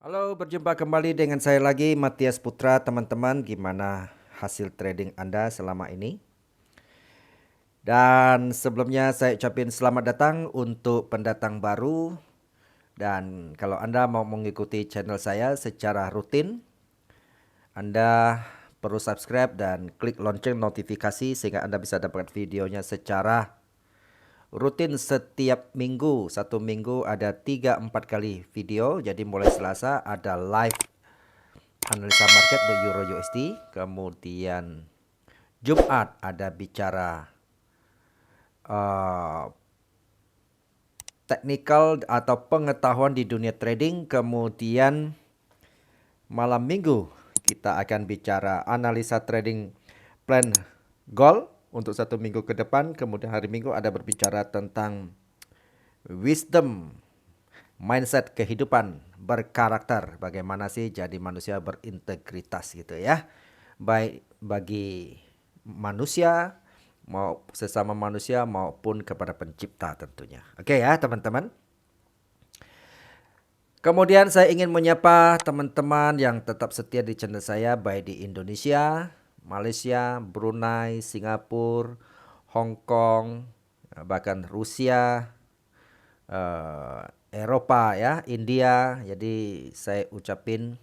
Halo, berjumpa kembali dengan saya lagi, Matias Putra. Teman-teman, gimana hasil trading Anda selama ini? Dan sebelumnya saya ucapin selamat datang untuk pendatang baru. Dan kalau Anda mau mengikuti channel saya secara rutin, Anda perlu subscribe dan klik lonceng notifikasi sehingga Anda bisa dapat videonya secara rutin setiap minggu. Satu minggu ada 3-4 kali video. Jadi mulai Selasa ada live analisa market untuk Euro USD, kemudian Jumat ada bicara uh, technical atau pengetahuan di dunia trading, kemudian malam minggu kita akan bicara analisa trading plan goal untuk satu minggu ke depan, kemudian hari Minggu ada berbicara tentang wisdom mindset kehidupan berkarakter, bagaimana sih jadi manusia berintegritas gitu ya, baik bagi manusia mau sesama manusia maupun kepada pencipta tentunya. Oke ya teman-teman. Kemudian saya ingin menyapa teman-teman yang tetap setia di channel saya baik di Indonesia, Malaysia, Brunei, Singapura, Hong Kong, bahkan Rusia, Eropa ya, India. Jadi saya ucapin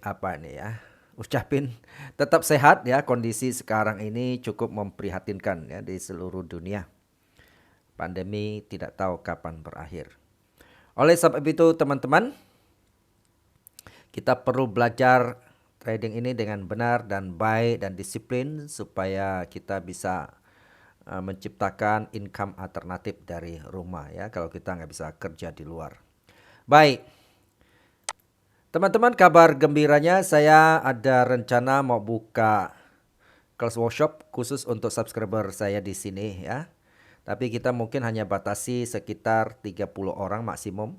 apa nih ya? Ucapin tetap sehat ya, kondisi sekarang ini cukup memprihatinkan ya di seluruh dunia. Pandemi tidak tahu kapan berakhir. Oleh sebab itu teman-teman, kita perlu belajar trading ini dengan benar dan baik dan disiplin supaya kita bisa menciptakan income alternatif dari rumah ya, kalau kita nggak bisa kerja di luar. Baik, teman-teman, kabar gembiranya saya ada rencana mau buka kelas workshop khusus untuk subscriber saya di sini ya. Tapi kita mungkin hanya batasi sekitar 30 orang maksimum.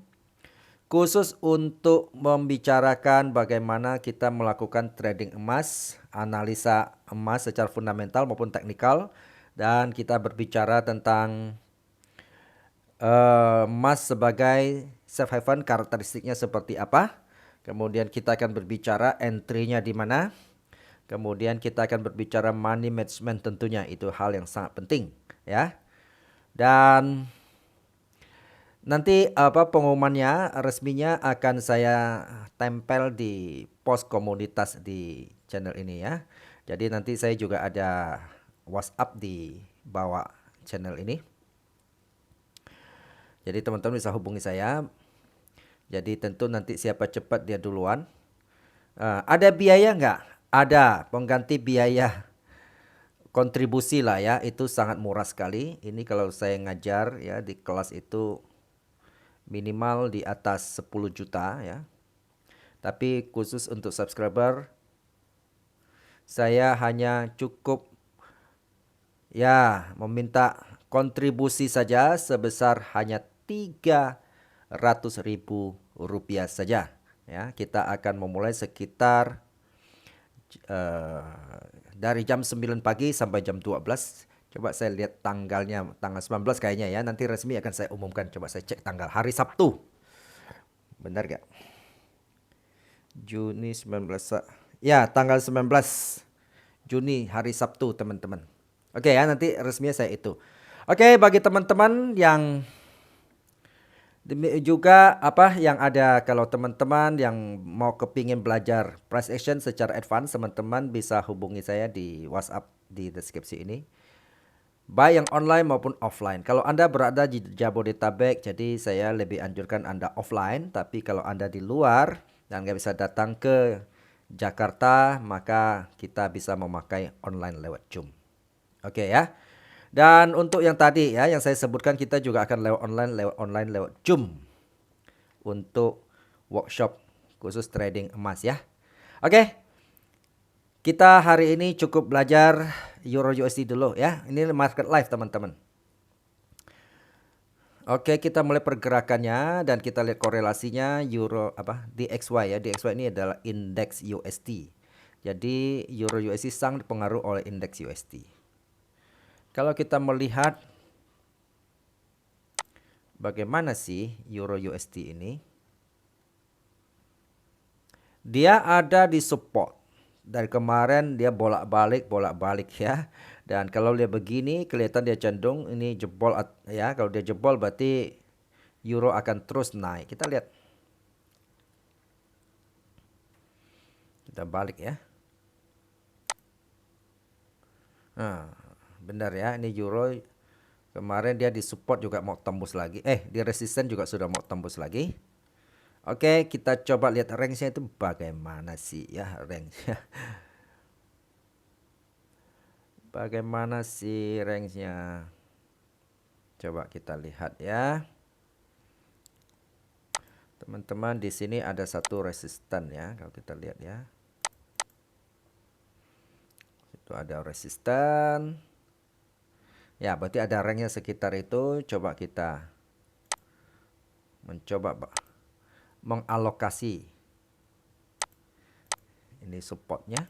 Khusus untuk membicarakan bagaimana kita melakukan trading emas, analisa emas secara fundamental maupun teknikal, dan kita berbicara tentang emas sebagai safe haven, karakteristiknya seperti apa. Kemudian kita akan berbicara entry-nya di mana. Kemudian kita akan berbicara money management, tentunya itu hal yang sangat penting ya. Dan nanti pengumumannya resminya akan saya tempel di post komunitas di channel ini ya. Jadi nanti saya juga ada WhatsApp di bawah channel ini. Jadi teman-teman bisa hubungi saya. Jadi tentu nanti siapa cepat dia duluan. Ada biaya nggak? Ada pengganti biaya kontribusi lah ya, itu sangat murah sekali. Ini kalau saya ngajar ya di kelas itu minimal di atas 10 juta ya. Tapi khusus untuk subscriber saya hanya cukup ya meminta kontribusi saja sebesar hanya 300.000 rupiah saja ya. Kita akan memulai sekitar dari jam 9 pagi sampai jam 12. Coba saya lihat tanggalnya, tanggal 19 kayaknya ya. Nanti resmi akan saya umumkan. Coba saya cek tanggal hari Sabtu. Benar gak? Juni 19. Ya, tanggal 19 Juni hari Sabtu teman-teman. Oke ya, nanti resminya saya itu. Oke, bagi teman-teman yang juga yang ada, kalau teman-teman yang mau kepingin belajar price action secara advance, teman-teman bisa hubungi saya di WhatsApp di deskripsi ini. Baik yang online maupun offline. Kalau Anda berada di Jabodetabek, jadi saya lebih anjurkan Anda offline. Tapi kalau Anda di luar dan nggak bisa datang ke Jakarta, maka kita bisa memakai online lewat Zoom. Oke ya. Dan untuk yang tadi ya, yang saya sebutkan, kita juga akan lewat Zoom untuk workshop khusus trading emas ya. Oke. Kita hari ini cukup belajar Euro USD dulu ya. Ini market live teman-teman. Oke, kita mulai pergerakannya dan kita lihat korelasinya Euro DXY ya. DXY ini adalah indeks USD. Jadi Euro USD sangat dipengaruhi oleh indeks USD. Kalau kita melihat Bagaimana sih Euro USD ini? Dia ada di support. Dari kemarin dia bolak-balik ya. Dan kalau dia begini kelihatan dia cenderung ini jebol ya. Kalau dia jebol berarti euro akan terus naik. Kita lihat. Kita balik ya. Nah, benar ya. Ini euro kemarin dia di support juga mau tembus lagi. Di resisten juga sudah mau tembus lagi. Oke, kita coba lihat range-nya itu bagaimana sih ya range-nya. Bagaimana sih range-nya? Coba kita lihat ya. Teman-teman, di sini ada satu resisten ya, kalau kita lihat ya. Itu ada resisten. Ya, berarti ada range-nya sekitar itu. Coba kita mencoba mengalokasi. Ini supportnya.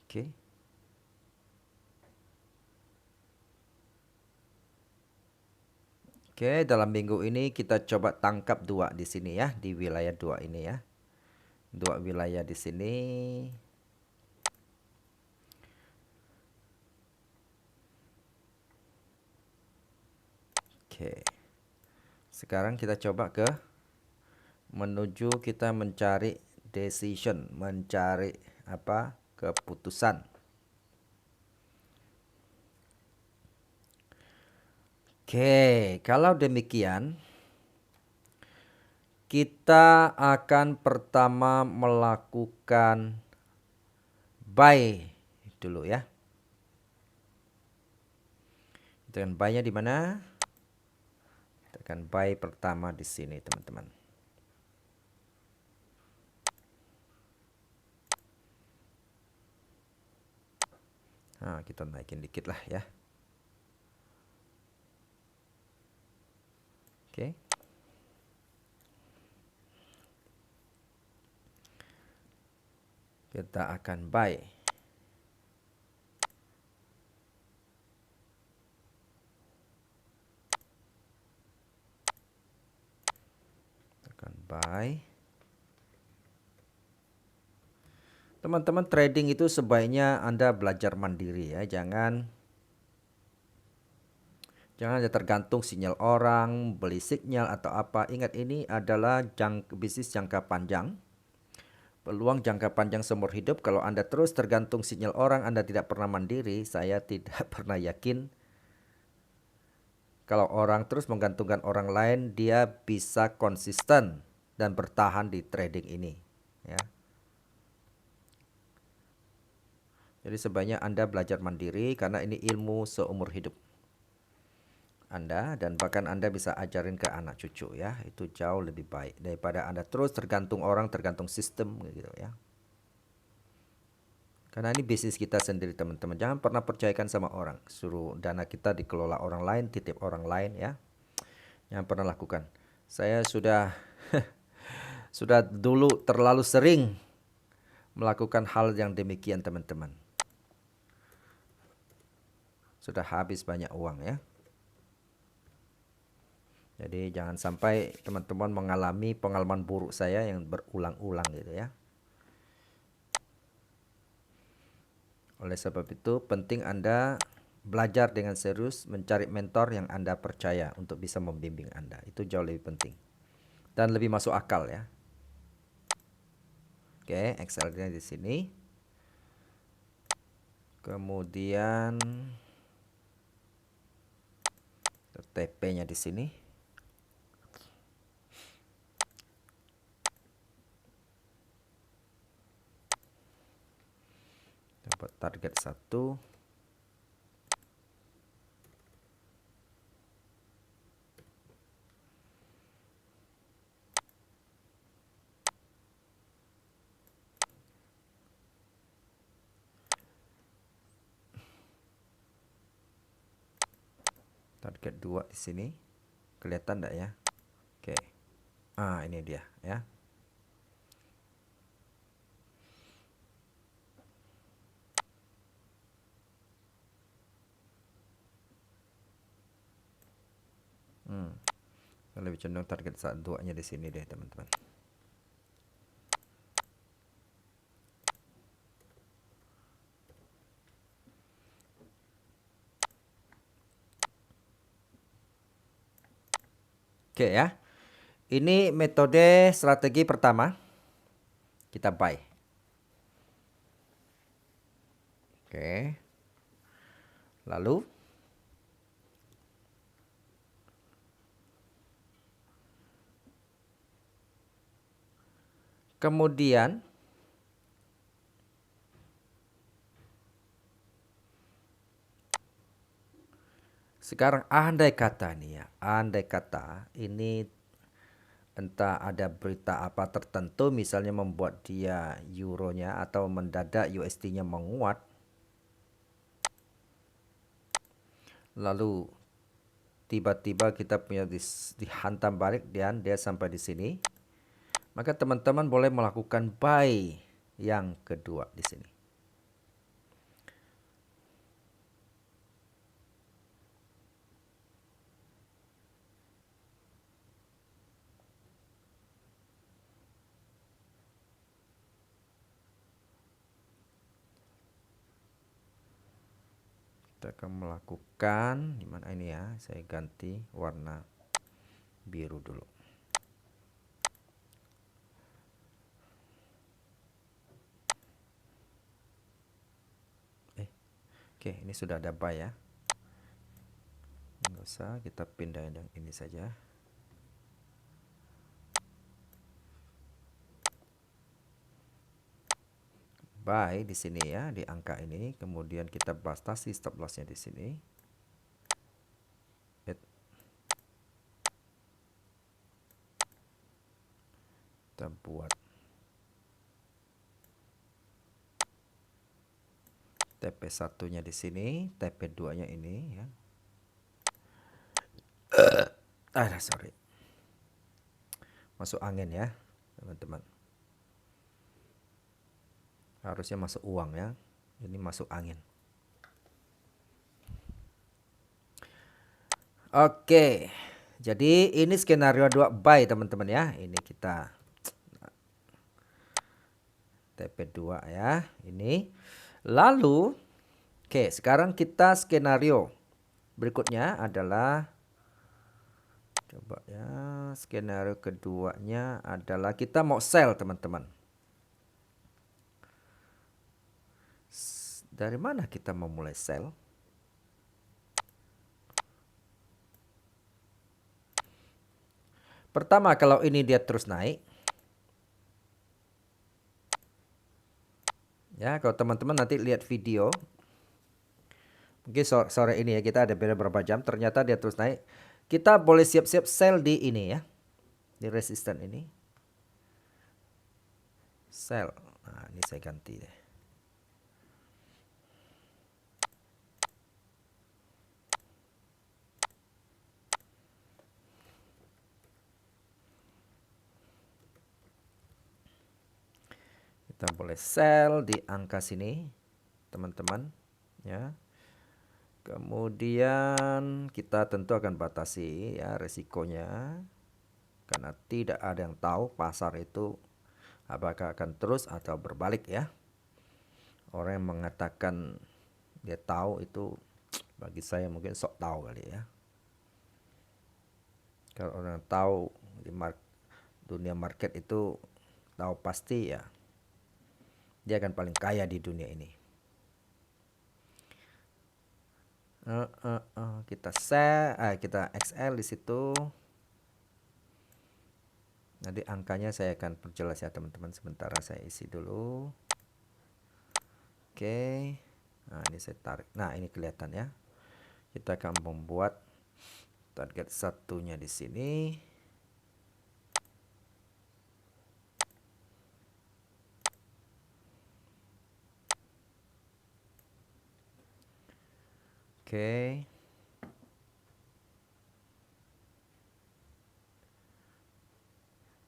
Oke. Oke, dalam minggu ini kita coba tangkap dua di sini ya, di wilayah dua ini ya. Dua wilayah di sini. Oke. Sekarang kita coba menuju kita mencari decision, mencari apa? Keputusan. Oke, kalau demikian kita akan pertama melakukan buy dulu ya. Kita akan buy-nya di mana? Kita akan buy pertama di sini, teman-teman. Nah, kita naikin dikit lah ya. Oke. Kita akan buy. Akan buy. Teman-teman, trading itu sebaiknya Anda belajar mandiri ya. Jangan hanya tergantung sinyal orang, beli sinyal atau apa. Ingat, ini adalah bisnis jangka panjang. Peluang jangka panjang seumur hidup. Kalau Anda terus tergantung sinyal orang, Anda tidak pernah mandiri. Saya tidak pernah yakin kalau orang terus menggantungkan orang lain, dia bisa konsisten dan bertahan di trading ini ya. Jadi sebaiknya Anda belajar mandiri karena ini ilmu seumur hidup Anda, dan bahkan Anda bisa ajarin ke anak cucu ya. Itu jauh lebih baik daripada Anda terus tergantung orang, tergantung sistem gitu ya. Karena ini bisnis kita sendiri, teman-teman. Jangan pernah percayakan sama orang. Suruh dana kita dikelola orang lain, titip orang lain ya. Jangan pernah lakukan. Saya sudah sudah dulu terlalu sering melakukan hal yang demikian, teman-teman. Sudah habis banyak uang ya. Jadi jangan sampai teman-teman mengalami pengalaman buruk saya yang berulang-ulang gitu ya. Oleh sebab itu penting Anda belajar dengan serius, mencari mentor yang Anda percaya untuk bisa membimbing Anda. Itu jauh lebih penting dan lebih masuk akal ya. Oke, XLD di sini. Kemudian TP-nya di sini. Dapat target 1. Target 2 di sini. Kelihatan enggak ya? Oke. Ini dia ya. Lebih cenderung target 2-nya di sini deh teman-teman. Oke ya. Ini metode strategi pertama. Kita buy. Oke. Lalu kemudian sekarang andai kata nih ya, andai kata ini entah ada berita apa tertentu misalnya membuat dia euronya atau mendadak USD-nya menguat, lalu tiba-tiba kita punya dihantam balik dan dia sampai di sini, maka teman-teman boleh melakukan buy yang kedua di sini. Kita akan melakukan gimana ini ya, saya ganti warna biru dulu. Oke, ini sudah ada buy ya. Nggak usah, kita pindahin yang ini saja. Buy di sini ya, di angka ini, kemudian kita batasi stop lossnya di sini. Kita buat TP1-nya di sini, TP2-nya ini ya. Sorry. Masuk angin ya, teman-teman. Harusnya masuk uang ya. Ini masuk angin. Oke. Jadi ini skenario 2 buy teman-teman ya. Ini kita TP2 ya, ini. Lalu oke, sekarang kita skenario berikutnya adalah coba ya, skenario keduanya adalah kita mau sell teman-teman. Dari mana kita mau mulai sell? Pertama, kalau ini dia terus naik. Ya, kalau teman-teman nanti lihat video. Mungkin sore ini ya, kita ada beda berapa jam, ternyata dia terus naik. Kita boleh siap-siap sell di ini ya. Di resisten ini. Sell. Nah, ini saya ganti deh. Kita boleh sell di angka sini, teman-teman, ya. Kemudian kita tentu akan batasi ya resikonya, karena tidak ada yang tahu pasar itu apakah akan terus atau berbalik ya. Orang yang mengatakan dia tahu itu bagi saya mungkin sok tahu kali ya. Kalau orang tahu di dunia market itu tahu pasti ya, dia akan paling kaya di dunia ini. Kita kita XL di situ. Nanti angkanya saya akan perjelas ya teman-teman. Sementara saya isi dulu. Oke. Nah, ini saya tarik. Nah, ini kelihatan ya. Kita akan membuat target satunya di sini. Oke.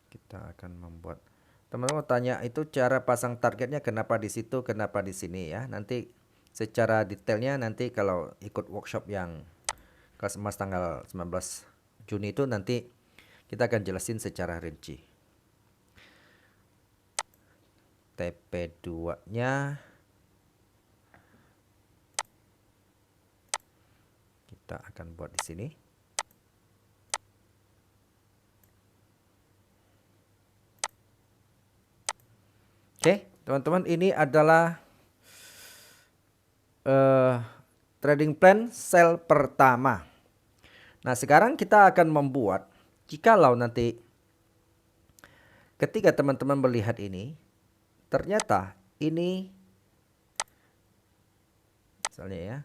Kita akan membuat. Teman-teman tanya itu cara pasang targetnya kenapa di situ, kenapa di sini ya. Nanti secara detailnya nanti kalau ikut workshop yang kelas emas tanggal 19 Juni itu nanti Kita akan jelasin secara rinci. TP2-nya kita akan buat di sini. Oke, teman-teman, ini adalah trading plan sell pertama. Nah, sekarang kita akan membuat, jikalau nanti ketika teman-teman melihat ini, ternyata ini misalnya ya,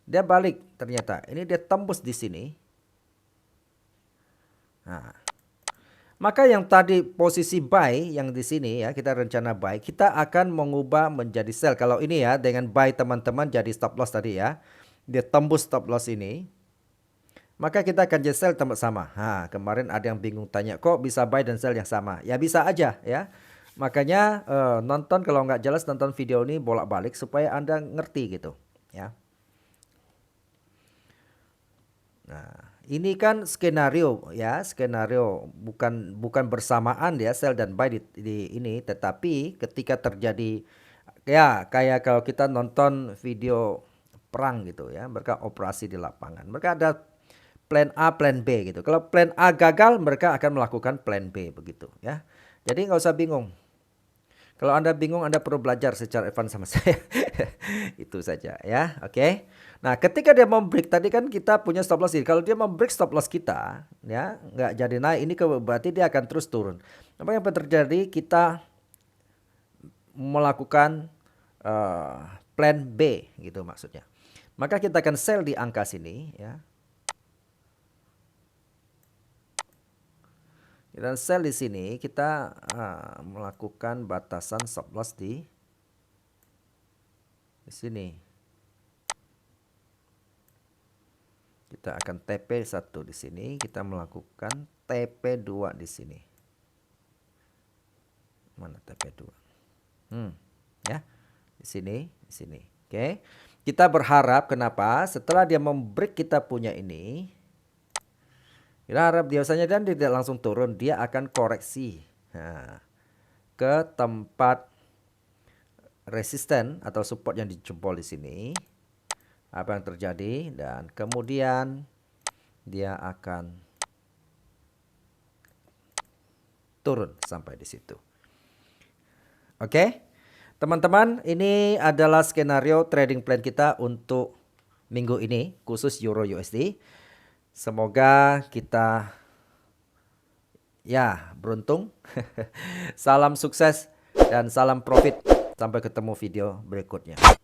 dia balik, ternyata ini dia tembus di sini. Nah, maka yang tadi posisi buy yang di sini ya, kita rencana buy, kita akan mengubah menjadi sell. Kalau ini ya, dengan buy teman-teman jadi stop loss tadi ya, dia tembus stop loss ini, maka kita akan jadi sell tempat sama. Nah, kemarin ada yang bingung tanya, kok bisa buy dan sell yang sama? Ya bisa aja ya. Makanya nonton, kalau nggak jelas nonton video ini bolak-balik supaya Anda ngerti gitu ya. Nah, ini kan skenario ya, skenario bukan bersamaan ya sell dan buy di ini, tetapi ketika terjadi ya kayak kalau kita nonton video perang gitu ya, mereka operasi di lapangan. Mereka ada plan A, plan B gitu. Kalau plan A gagal, mereka akan melakukan plan B begitu ya. Jadi nggak usah bingung. Kalau Anda bingung, Anda perlu belajar secara advance sama saya. Itu saja ya, oke. Nah, ketika dia mau break, tadi kan kita punya stop loss. Kalau dia mau break stop loss kita, ya nggak jadi naik, ini berarti dia akan terus turun. Apa yang terjadi? Kita melakukan plan B gitu maksudnya. Maka kita akan sell di angka sini ya. Dan sell di sini kita melakukan batasan stop loss di sini. Kita akan TP1 di sini, kita melakukan TP2 di sini. Mana TP2? Ya. Di sini. Oke. Kita berharap kenapa? Setelah dia membreak kita punya ini, kita harap biasanya dan tidak langsung turun, dia akan koreksi ke tempat resisten atau support yang dijempol di sini. Apa yang terjadi, dan kemudian dia akan turun sampai di situ. Oke, teman-teman, ini adalah skenario trading plan kita untuk minggu ini khusus Euro USD. Semoga kita ya beruntung. Salam sukses dan salam profit. Sampai ketemu video berikutnya.